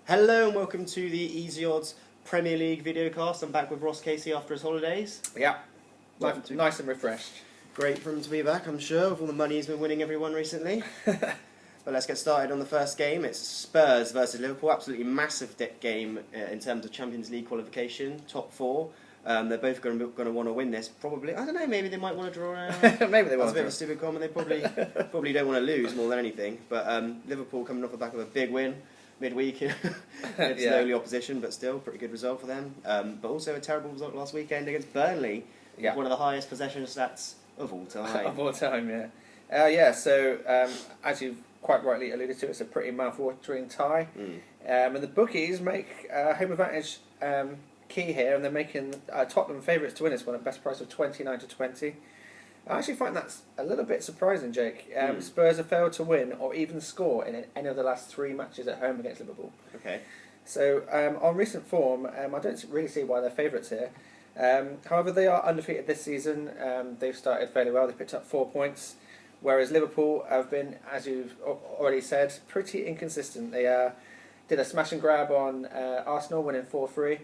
Hello and welcome to the Easy Odds Premier League videocast. I'm back with Ross Casey after his holidays. Yeah, nice and refreshed. Great for him to be back, I'm sure, with all the money he's been winning everyone recently. But let's get started on the first game. It's Spurs versus Liverpool. Absolutely massive game in terms of Champions League qualification, top four. They're both going to want to win this. Probably, I don't know. Maybe they might want to draw. Maybe they want. That's a bit of a stupid comment. They probably don't want to lose more than anything. But Liverpool coming off the back of a big win midweek. It's lowly opposition, but still pretty good result for them. But also a terrible result last weekend against Burnley. Yeah. One of the highest possession stats of all time. Of all time, yeah. So as you've quite rightly alluded to, it's a pretty mouth-watering tie. And the bookies make home advantage key here, and they're making Tottenham favourites to win this one at best price of 29-20. I actually find that's a little bit surprising, Jake. Spurs have failed to win or even score in any of the last 3 matches at home against Liverpool. Okay. So on recent form, I don't really see why they're favourites here. However, they are undefeated this season. They've started fairly well. They picked up 4 points, whereas Liverpool have been, as you've already said, pretty inconsistent. They did a smash and grab on Arsenal, winning 4-3.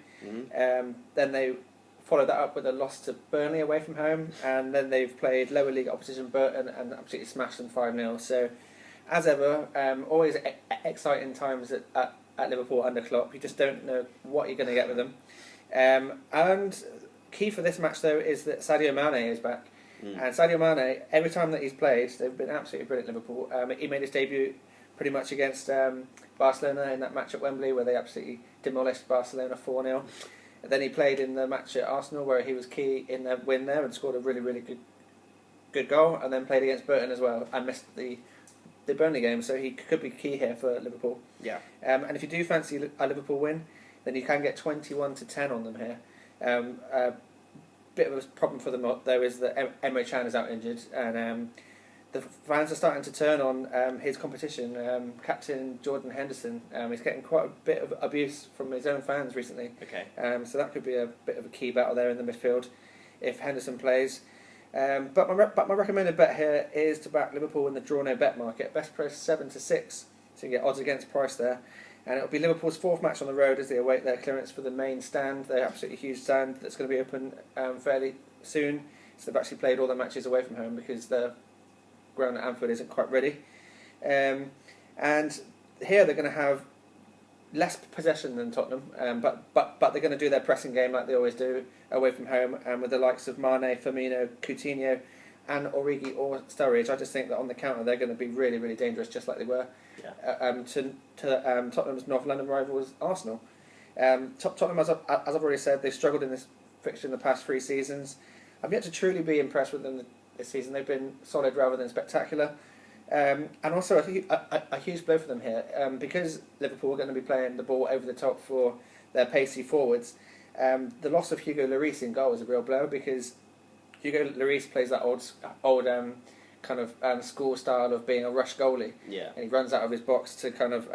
Then they followed that up with a loss to Burnley away from home, and then they've played lower league opposition Burton and absolutely smashed them 5-0. So, as ever, always exciting times at Liverpool under Klopp. You just don't know what you're going to get with them. And key for this match, though, is that Sadio Mane is back. And Sadio Mane, every time that he's played, they've been absolutely brilliant, Liverpool. He made his debut pretty much against Barcelona in that match at Wembley, where they absolutely demolished Barcelona 4-0. And then he played in the match at Arsenal, where he was key in the win there and scored a really, really good goal. And then played against Burton as well and missed the Burnley game, so he could be key here for Liverpool. Yeah. And if you do fancy a Liverpool win, then you can get 21-10 on them here. A bit of a problem for them though is that Emre Can is out injured, and the fans are starting to turn on his competition, Captain Jordan Henderson. He's getting quite a bit of abuse from his own fans recently. Okay. So that could be a bit of a key battle there in the midfield if Henderson plays. But my recommended bet here is to back Liverpool in the draw no bet market. Best price 7-6, so you get odds against price there. And it'll be Liverpool's 4th match on the road as they await their clearance for the main stand, their absolutely huge stand that's going to be open fairly soon. So they've actually played all their matches away from home because the ground at Anfield isn't quite ready. And here they're going to have less possession than Tottenham, but they're going to do their pressing game like they always do away from home, and with the likes of Mane, Firmino, Coutinho and Origi or Sturridge. I just think that on the counter they're going to be really, really dangerous, just like they were to Tottenham's North London rivals Arsenal. Tottenham, as I've already said, they've struggled in this fixture in the past 3 seasons. I've yet to truly be impressed with them this season. They've been solid rather than spectacular. And also a huge blow for them here, because Liverpool are going to be playing the ball over the top for their pacey forwards. The loss of Hugo Lloris in goal is a real blow, because Hugo Lloris plays that old kind of school style of being a rush goalie. Yeah. And he runs out of his box to kind of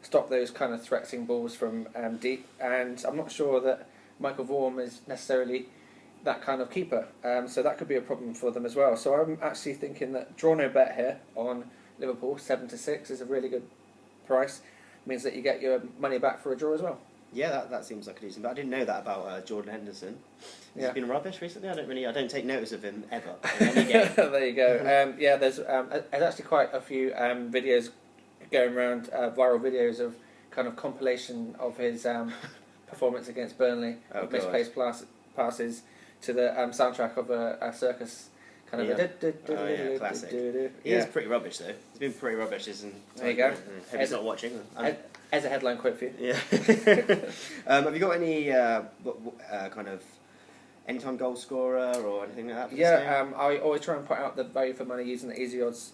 stop those kind of threatening balls from deep. And I'm not sure that Michael Vaughan is necessarily that kind of keeper, so that could be a problem for them as well. So I'm actually thinking that draw no bet here on Liverpool 7-6 is a really good price. It means that you get your money back for a draw as well. Yeah, that seems like a decent. But I didn't know that about Jordan Henderson. He's been rubbish recently. I don't take notice of him ever in any game. There you go. There's actually quite a few videos going around, viral videos of kind of compilation of his performance against Burnley, of misplaced passes to the soundtrack of a circus. Kind of classic. He is pretty rubbish though. He's been pretty rubbish, isn't he? There you go. Hope he's not watching. As a headline quote for you. Yeah. Have you got any kind of anytime goal scorer or anything like that? For this game? I always try and put out the value for money using the Easy Odds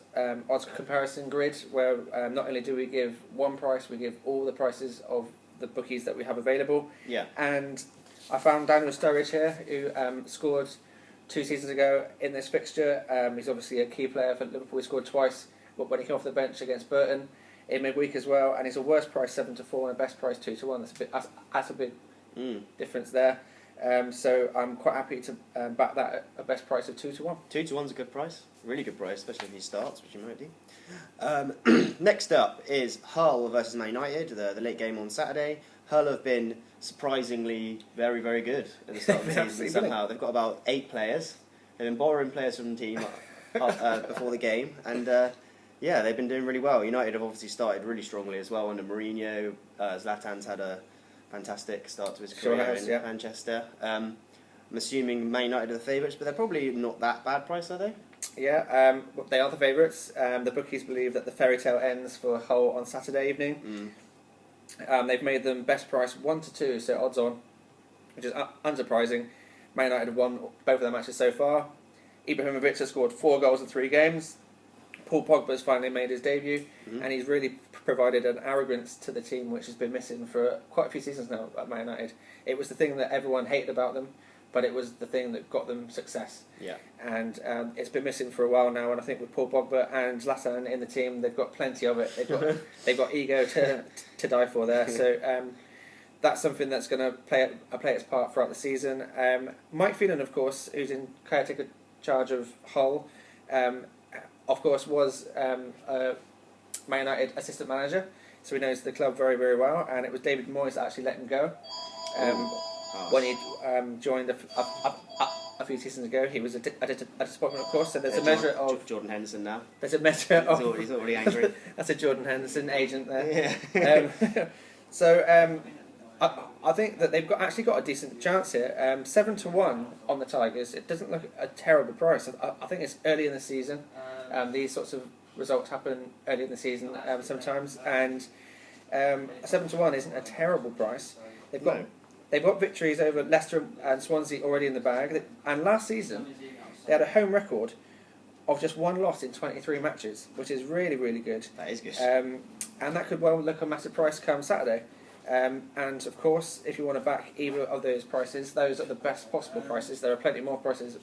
odds comparison grid, where not only do we give one price, we give all the prices of the bookies that we have available. Yeah. And I found Daniel Sturridge here, who scored 2 seasons ago in this fixture. He's obviously a key player for Liverpool. He scored twice, but when he came off the bench against Burton in midweek as well, and he's a worst price 7-4 and a best price 2-1. That's a big difference there. So I'm quite happy to back that at a best price of 2-1. 2-1's a good price, really good price, especially if he starts, which he might do. Next up is Hull versus Man United, the late game on Saturday. Hull have been surprisingly very, very good at the start of the season somehow. They've got about 8 players. They've been borrowing players from the team before the game, and yeah, they've been doing really well. United have obviously started really strongly as well under Mourinho. Zlatan's had a fantastic start to his career in Manchester. I'm assuming Man United are the favourites, but they're probably not that bad price, are they? Yeah, they are the favourites. The bookies believe that the fairy tale ends for Hull on Saturday evening. They've made them best price 1-2, so odds on, which is unsurprising. Man United have won both of their matches so far. Ibrahimovic has scored 4 goals in 3 games. Paul Pogba has finally made his debut, and he's really provided an arrogance to the team which has been missing for quite a few seasons now at Man United. It was the thing that everyone hated about them, but it was the thing that got them success. Yeah. And it's been missing for a while now, and I think with Paul Pogba and Zlatan in the team, they've got plenty of it. They've got ego to die for there. So that's something that's going to play its part throughout the season. Mike Phelan, of course, who's in caretaker charge of Hull, of course, was Man United assistant manager, so he knows the club very, very well. And it was David Moyes that actually let him go when he joined a few seasons ago. He was a disappointment, of course. So there's a measure of Jordan Henderson now. There's a measure of he's already angry. That's a Jordan Henderson agent there. Yeah. So I think that they've actually got a decent chance here. 7-1 on the Tigers. It doesn't look a terrible price. I think it's early in the season. These sorts of results happen early in the season sometimes, and 7-1 isn't a terrible price. They've got victories over Leicester and Swansea already in the bag. And last season they had a home record of just 1 loss in 23 matches, which is really, really good. That is good. And that could well look a massive price come Saturday. And of course, if you want to back either of those prices, those are the best possible prices. There are plenty more prices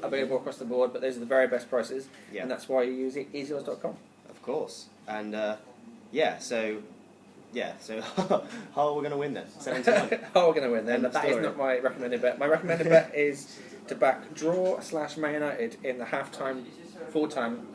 available across the board, but those are the very best prices, and that's why you use easyodds.com. Of course, and so Hull, we're going to win then. 7-1. Hull, we're going to win then. That is not my recommended bet. My recommended bet is to back draw / Man United in the half-time, full-time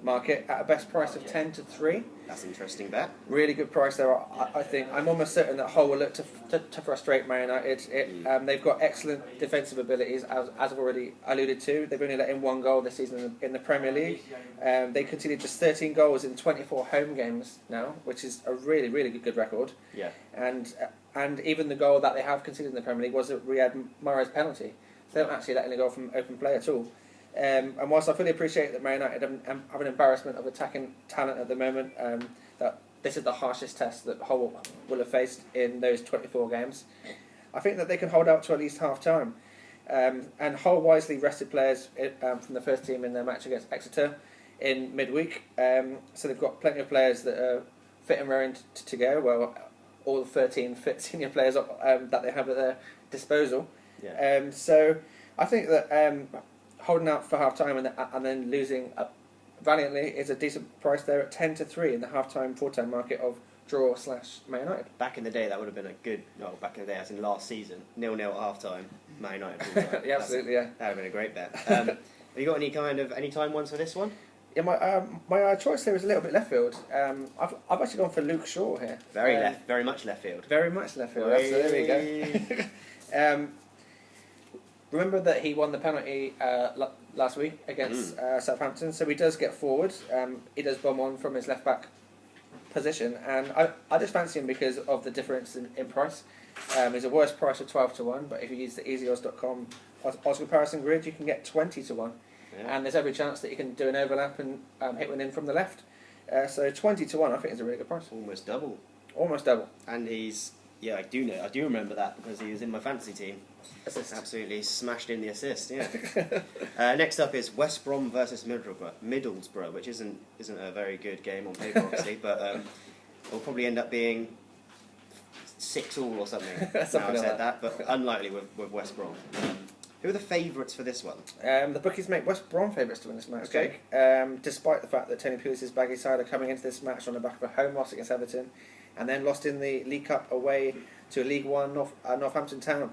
market at a best price of 10-3. That's an interesting bet. Really good price there. I think I'm almost certain that Hull will look to frustrate Man United. They've got excellent defensive abilities, as I've already alluded to. They've only let in 1 goal this season in the Premier League. They conceded just 13 goals in 24 home games now, which is a really, really good record. Yeah. And even the goal that they have conceded in the Premier League was a Riyad Mahrez penalty. So they don't actually let any goal from open play at all. And whilst I fully appreciate that Man United have an embarrassment of attacking talent at the moment, that this is the harshest test that Hull will have faced in those 24 games, I think that they can hold out to at least half-time. And Hull wisely rested players from the first team in their match against Exeter in midweek, so they've got plenty of players that are fit and raring to go. Well, all 13 fit senior players that they have at their disposal. Yeah. So I think that holding out for half time and then losing valiantly is a decent price there at 10-3 in the half time, full time market of draw / Man United. Back in the day, that would have been a good. Well, back in the day, as in last season, 0-0 at half time, Man United. Yeah, absolutely, yeah. That would have been a great bet. Have you got any time ones for this one? Yeah, my choice here is a little bit left field. I've actually gone for Luke Shaw here. Very much left field. Very much left field. So there we go. Remember that he won the penalty last week against Southampton, so he does get forward. He does bomb on from his left back position, and I just fancy him because of the difference in price. He's a worse price of 12-1, but if you use the easyodds.com odds comparison grid, you can get 20-1, and there's every chance that you can do an overlap and hit one in from the left. So 20-1, I think is a really good price. Almost double. Almost double. And he's I do remember that because he was in my fantasy team. Assist. Absolutely smashed in the assist. Yeah. Next up is West Brom versus Middlesbrough, which isn't a very good game on paper, obviously, but it will probably end up being 6-6 or something. Something like that, but unlikely with West Brom. Who are the favourites for this one? The bookies make West Brom favourites to win this match, Okay. Jake. Despite the fact that Tony Pulis' baggy side are coming into this match on the back of a home loss against Everton, and then lost in the League Cup away to League One Northampton Town.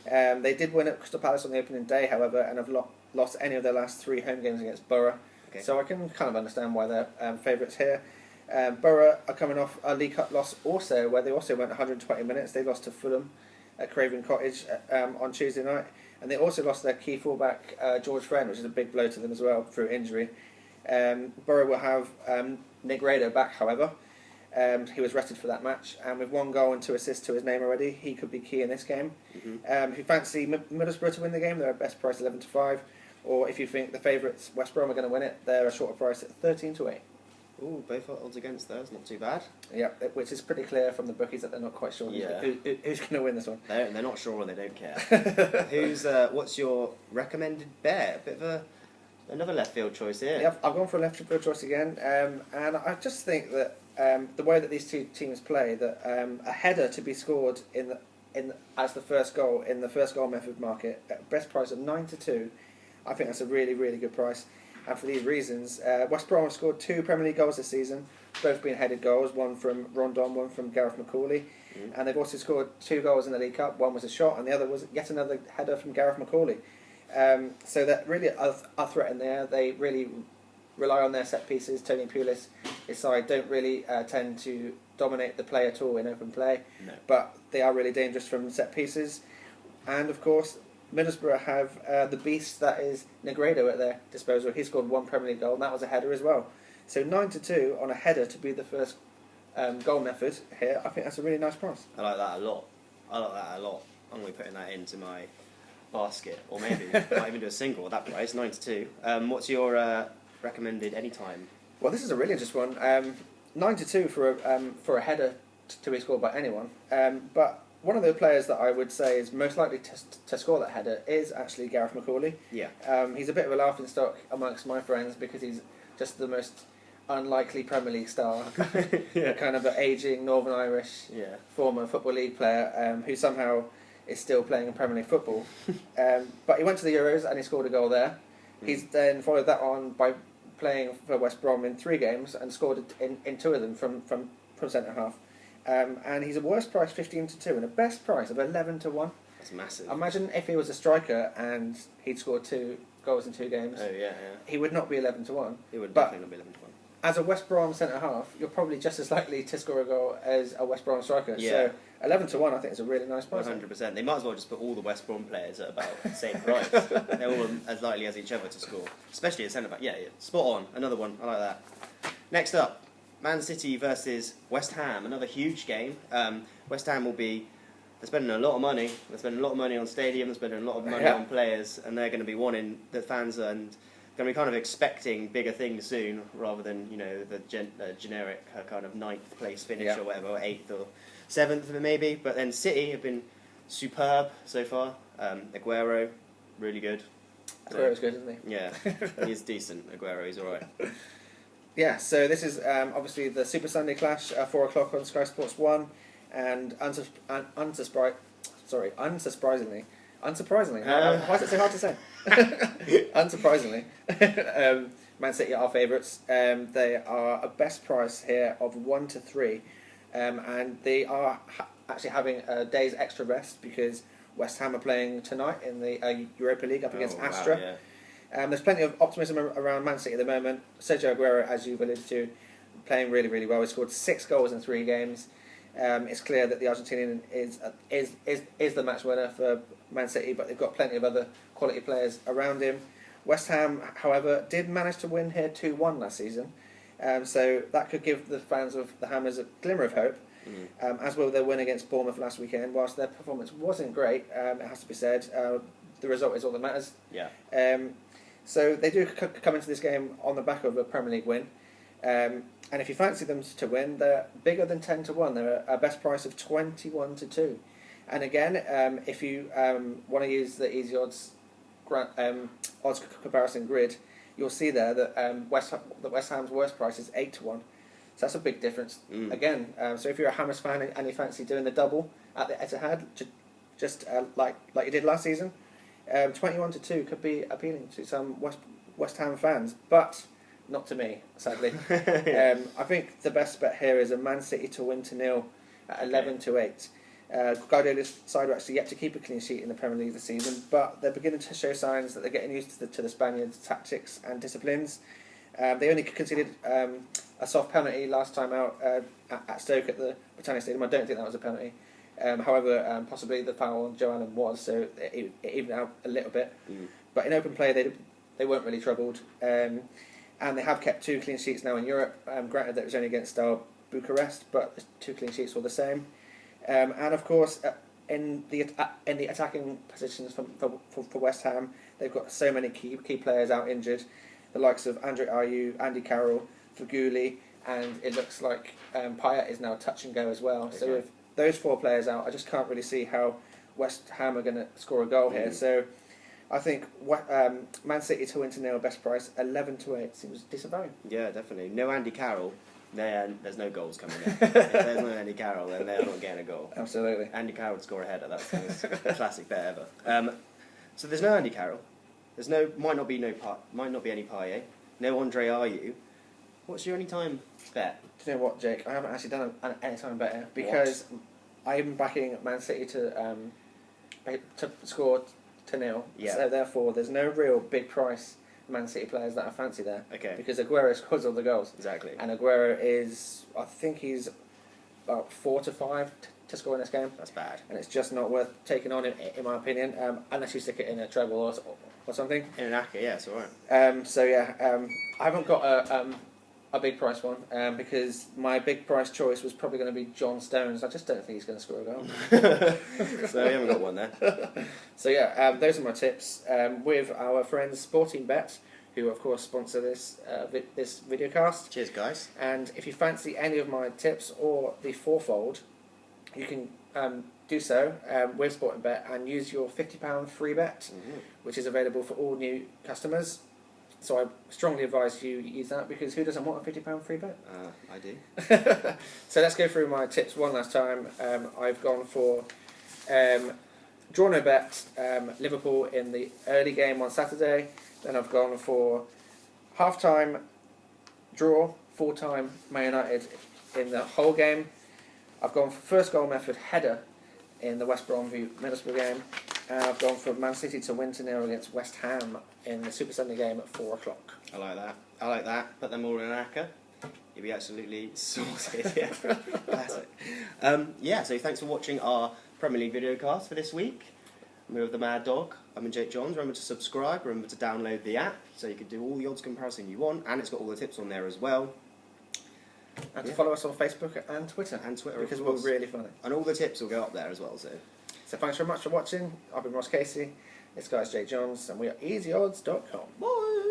They did win at Crystal Palace on the opening day, however, and have lost any of their last 3 home games against Borough. Okay. So I can kind of understand why they're favourites here. Borough are coming off a League Cup loss also, where they also went 120 minutes. They lost to Fulham at Craven Cottage on Tuesday night. And they also lost their key fullback, George Friend, which is a big blow to them as well, through injury. Borough will have Negredo back, however. He was rested for that match, and with 1 goal and 2 assists to his name already, he could be key in this game. If you fancy Middlesbrough to win the game, they're at best price 11-5. Or if you think the favourites, West Brom, are going to win it, they're a shorter price at 13-8. Ooh, both odds against those, not too bad. Yeah, which is pretty clear from the bookies that they're not quite sure who's going to win this one. They're not sure and they don't care. What's your recommended bet? A bit of another left field choice here. Yeah, I've gone for a left field choice again, and I just think that the way that these two teams play, that a header to be scored as the first goal in the first goal method market at best price of 9-2, I think that's a really, really good price. And for these reasons, West Brom have scored 2 Premier League goals this season, both being headed goals, one from Rondon, one from Gareth McCauley. And they've also scored 2 goals in the League Cup. One was a shot and the other was yet another header from Gareth McCauley. So that really are threat in there. They really rely on their set pieces. Tony Pulis, his side, don't really tend to dominate the play at all in open play. No. But they are really dangerous from set pieces. And of course, Middlesbrough have the beast that is Negredo at their disposal. He scored 1 Premier League goal, and that was a header as well. So 9-2 on a header to be the first goal method here. I think that's a really nice price. I like that a lot. I'm going to be putting that into my basket, or maybe might even do a single at that price, 9-2. What's your recommended anytime? Well, this is a really interesting one. 9-2 for a header to be scored by anyone. But one of the players that I would say is most likely to score that header is actually Gareth McCauley. Yeah. He's a bit of a laughingstock amongst my friends because he's just the most unlikely Premier League star. Yeah. Kind of an ageing Northern Irish former Football League player who somehow is still playing in Premier League football. But he went to the Euros and he scored a goal there. He's then followed that on by playing for West Brom in 3 games and scored in 2 of them from centre half. And he's a worst price 15-2 and a best price of 11-1. That's massive. Imagine if he was a striker and he'd scored 2 goals in 2 games. Oh yeah. He would not be 11-1. He would But definitely not be 11-1. as a West Brom centre half, you're probably just as likely to score a goal as a West Brom striker. Yeah. So 11-1, I think, is a really nice price. 100%. They might as well just put all the West Brom players at about the same price. They're all as likely as each other to score, especially at centre back. Yeah, spot on. Another one. I like that. Next up, Man City versus West Ham. Another huge game. West Ham will be. They're spending a lot of money. They're spending a lot of money on stadium. They're spending a lot of money on players, and they're going to be wanting the fans and going to be kind of expecting bigger things soon, rather than the generic kind of 9th place finish or whatever, or 8th or 7th maybe. But then City have been superb so far. Aguero, really good. Aguero's good, isn't he? Yeah, he's decent. Aguero, he's all right. Yeah, so this is obviously the Super Sunday clash, 4 o'clock on Sky Sports 1, and unsurprisingly, why is it so hard to say? Unsurprisingly, Man City are favourites. They are a best price here of 1-3, and they are actually having a day's extra rest because West Ham are playing tonight in the Europa League up against Astra. Wow, yeah. There's plenty of optimism around Man City at the moment. Sergio Aguero, as you've alluded to, playing really, really well. He scored 6 goals in 3 games. It's clear that the Argentinian is the match winner for Man City, but they've got plenty of other quality players around him. West Ham, however, did manage to win here 2-1 last season, so that could give the fans of the Hammers a glimmer of hope. As will their win against Bournemouth last weekend. Whilst their performance wasn't great, it has to be said, the result is all that matters. Yeah. So they do come into this game on the back of a Premier League win. And if you fancy them to win, they're bigger than 10-1. They're a best price of 21-2. And again, if you want to use the Easy Odds odds comparison grid, you'll see there that West Ham's worst price is 8-1. So that's a big difference. Again, so if you're a Hammers fan and you fancy doing the double at the Etihad, just like you did last season, 21-2 could be appealing to some West Ham fans, but not to me, sadly. I think the best bet here is a Man City to win 0 at 11-8. Guardiola's side are actually yet to keep a clean sheet in the Premier League this season, but they're beginning to show signs that they're getting used to the Spaniards' tactics and disciplines. They only conceded a soft penalty last time out at Stoke at the Britannia Stadium. I don't think that was a penalty. However, possibly the foul on Joe Allen was, so it evened out a little bit. But in open play, they weren't really troubled. And they have kept 2 clean sheets now in Europe. Granted that it was only against Bucharest, but the 2 clean sheets were the same. And of course, in the attacking positions for West Ham, they've got so many key players out injured. The likes of Andre Ayew, Andy Carroll, Faguli, and it looks like Payet is now touch and go as well. Okay. So with those 4 players out, I just can't really see how West Ham are going to score a goal here. So I think Man City to win to nil, best price 11-8 seems decent value. Yeah, definitely. No Andy Carroll. There's no goals coming in. If there's no Andy Carroll, then they're not getting a goal. Absolutely. Andy Carroll would score a header. That's the most classic bet ever. So there's no Andy Carroll. Might not be any Payet. No Andre Ayew. What's your anytime bet? Do you know what, Jake? I haven't actually done an anytime bet here because I'm backing Man City to score to nil. Yeah. So therefore, there's no real big price Man City players that I fancy there. Okay. Because Aguero scores all the goals. Exactly. And Aguero I think he's about 4 to 5 to score in this game. That's bad. And it's just not worth taking on, in my opinion, unless you stick it in a treble or something. In an acca, yeah, it's alright. I haven't got a big price one because my big price choice was probably going to be John Stones. I just don't think he's going to score a goal. So you haven't got one there. So those are my tips with our friends Sportingbet, who of course sponsor this video cast. Cheers, guys. And if you fancy any of my tips or the fourfold, you can do so with Sportingbet and use your £50 free bet, which is available for all new customers. So I strongly advise you use that because who doesn't want a £50 free bet? I do. So let's go through my tips one last time. I've gone for draw no bet, Liverpool in the early game on Saturday. Then I've gone for half-time draw, full-time Man United in the whole game. I've gone for first goal method header in the West Brom v Middlesbrough game. And I've gone for Man City to win to nil against West Ham in the Super Sunday game at 4 o'clock. I like that. Put them all in an acca. You'll be absolutely sorted. Yeah. Classic. So thanks for watching our Premier League video cast for this week. I'm here with the Mad Dog. I'm Jake Johns. Remember to subscribe. Remember to download the app so you can do all the odds comparison you want, and it's got all the tips on there as well. And to follow us on Facebook and Twitter. Because we're really funny. And all the tips will go up there as well. So thanks very much for watching. I've been Ross Casey. This guy's Jake Johns, and we are easyodds.com.